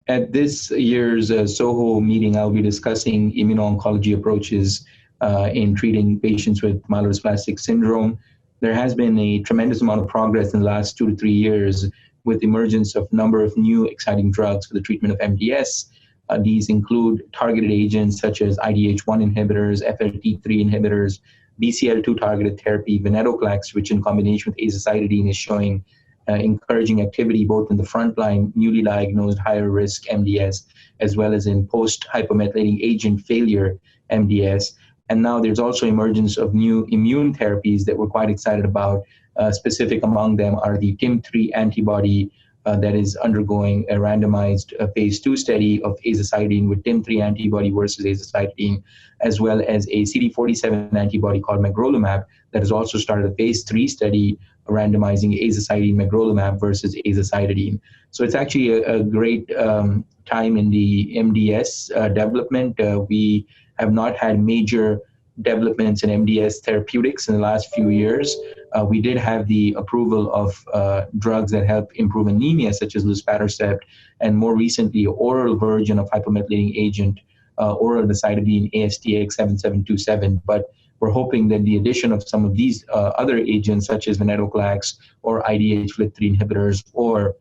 At this year's SOHO meeting, I'll be discussing immuno-oncology approaches in treating patients with myelodysplastic syndrome. There has been a tremendous amount of progress in the last 2 to 3 years with the emergence of a number of new exciting drugs for the treatment of MDS. These include targeted agents such as IDH1 inhibitors, FLT3 inhibitors, BCL2 targeted therapy, Venetoclax, which in combination with azacitidine is showing encouraging activity both in the frontline, newly diagnosed higher risk MDS, as well as in post-hypomethylating agent failure MDS. And now there's also emergence of new immune therapies that we're quite excited about. Specific among them are the TIM3 antibody that is undergoing a randomized phase 2 study of azacitidine with TIM3 antibody versus azacitidine, as well as a CD47 antibody called magrolimab that has also started a phase 3 study randomizing azacitidine magrolimab versus azacitidine. So it's actually a great time in the MDS development. We have not had major developments in MDS therapeutics in the last few years. We did have the approval of drugs that help improve anemia, such as luspatercept, and more recently, oral version of hypomethylating agent, oral azacitidine ASTX7727. But we're hoping that the addition of some of these other agents, such as Venetoclax or IDH FLT3 inhibitors or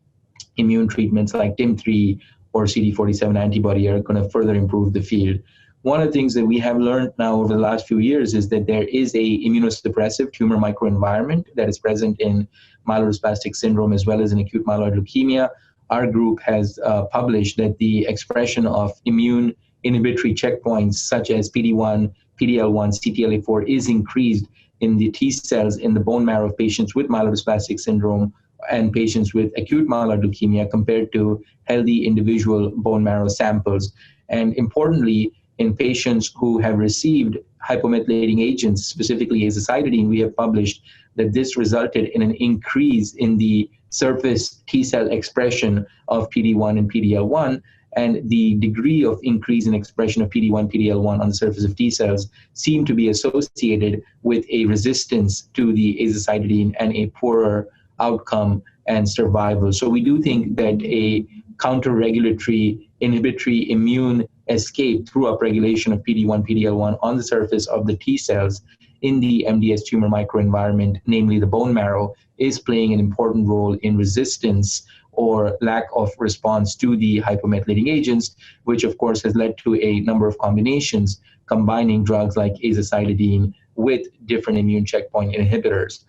immune treatments like TIM3 or CD47 antibody, are going to further improve the field. One of the things that we have learned now over the last few years is that there is a immunosuppressive tumor microenvironment that is present in myelodysplastic syndrome as well as in acute myeloid leukemia. Our group has published that the expression of immune inhibitory checkpoints such as PD-1, PD-L1, CTLA-4 is increased in the T cells in the bone marrow of patients with myelodysplastic syndrome and patients with acute myeloid leukemia compared to healthy individual bone marrow samples. And importantly, in patients who have received hypomethylating agents, specifically azacitidine, we have published that this resulted in an increase in the surface T cell expression of PD-1 and PD-L1, and the degree of increase in expression of PD-1, PD-L1 on the surface of T cells seem to be associated with a resistance to the azacitidine and a poorer outcome and survival. So we do think that a counter-regulatory inhibitory immune escape through upregulation of PD-1, PD-L1 on the surface of the T cells in the MDS tumor microenvironment, namely the bone marrow, is playing an important role in resistance or lack of response to the hypomethylating agents, which of course has led to a number of combinations combining drugs like azacitidine with different immune checkpoint inhibitors.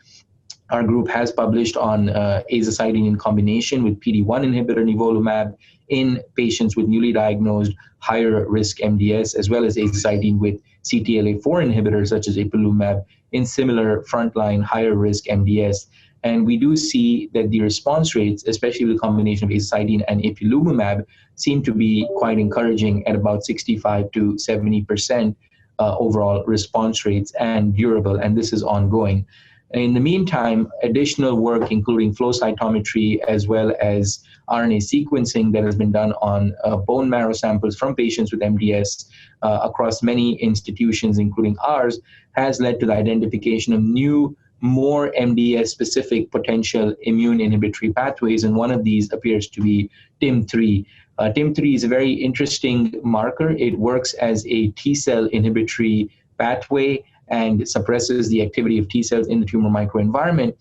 Our group has published on azacitidine in combination with PD-1 inhibitor nivolumab in patients with newly diagnosed higher risk MDS, as well as azacitidine with CTLA-4 inhibitors such as ipilimumab in similar frontline higher risk MDS. And we do see that the response rates, especially with the combination of azacitidine and ipilimumab, seem to be quite encouraging at about 65 to 70% overall response rates and durable, and this is ongoing. In the meantime, additional work, including flow cytometry as well as RNA sequencing that has been done on bone marrow samples from patients with MDS across many institutions, including ours, has led to the identification of new, more MDS-specific potential immune inhibitory pathways, and one of these appears to be TIM3. TIM3 is a very interesting marker. It works as a T-cell inhibitory pathway and suppresses the activity of T cells in the tumor microenvironment,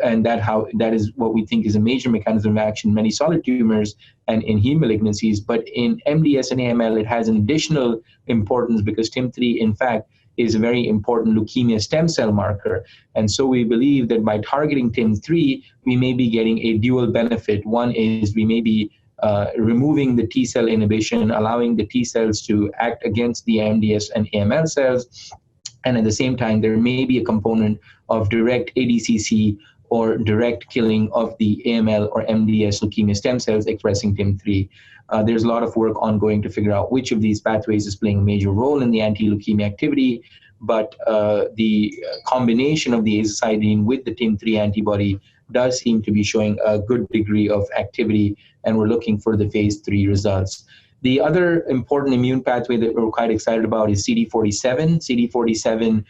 and that is what we think is a major mechanism of action in many solid tumors and in heme malignancies. But in MDS and AML, it has an additional importance because TIM3, in fact, is a very important leukemia stem cell marker. And so we believe that by targeting TIM3, we may be getting a dual benefit. One is we may be removing the T cell inhibition, allowing the T cells to act against the MDS and AML cells. And at the same time, there may be a component of direct ADCC or direct killing of the AML or MDS leukemia stem cells expressing TIM3. There's a lot of work ongoing to figure out which of these pathways is playing a major role in the anti-leukemia activity, but the combination of the azacitidine with the TIM3 antibody does seem to be showing a good degree of activity, and we're looking for the phase 3 results. The other important immune pathway that we're quite excited about is CD47. CD47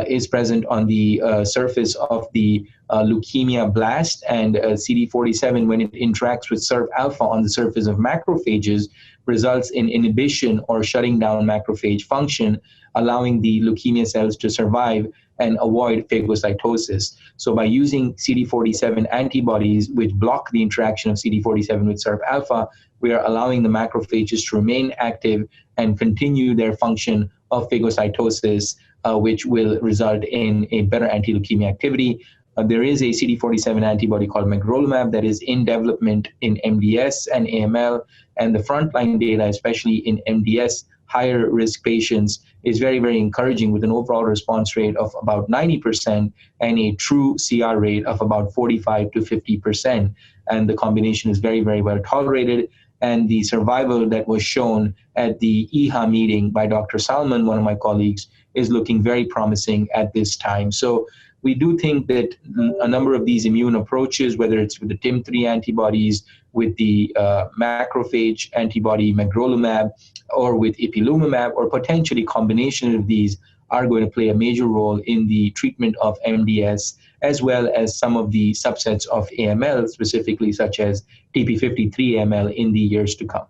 is present on the surface of the leukemia blast, and CD47, when it interacts with SIRP-alpha on the surface of macrophages, results in inhibition or shutting down macrophage function, allowing the leukemia cells to survive and avoid phagocytosis. So by using CD47 antibodies, which block the interaction of CD47 with SIRP-alpha, we are allowing the macrophages to remain active and continue their function of phagocytosis, which will result in a better anti-leukemia activity. There is a CD47 antibody called magrolimab that is in development in MDS and AML, and the frontline data, especially in MDS higher risk patients, is very, very encouraging, with an overall response rate of about 90% and a true CR rate of about 45 to 50%. And the combination is very, very well tolerated. And the survival that was shown at the EHA meeting by Dr. Salman, one of my colleagues, is looking very promising at this time. So we do think that a number of these immune approaches, whether it's with the TIM3 antibodies, with the macrophage antibody magrolimab, or with ipilimumab, or potentially combination of these, are going to play a major role in the treatment of MDS, as well as some of the subsets of AML, specifically such as TP53 AML, in the years to come.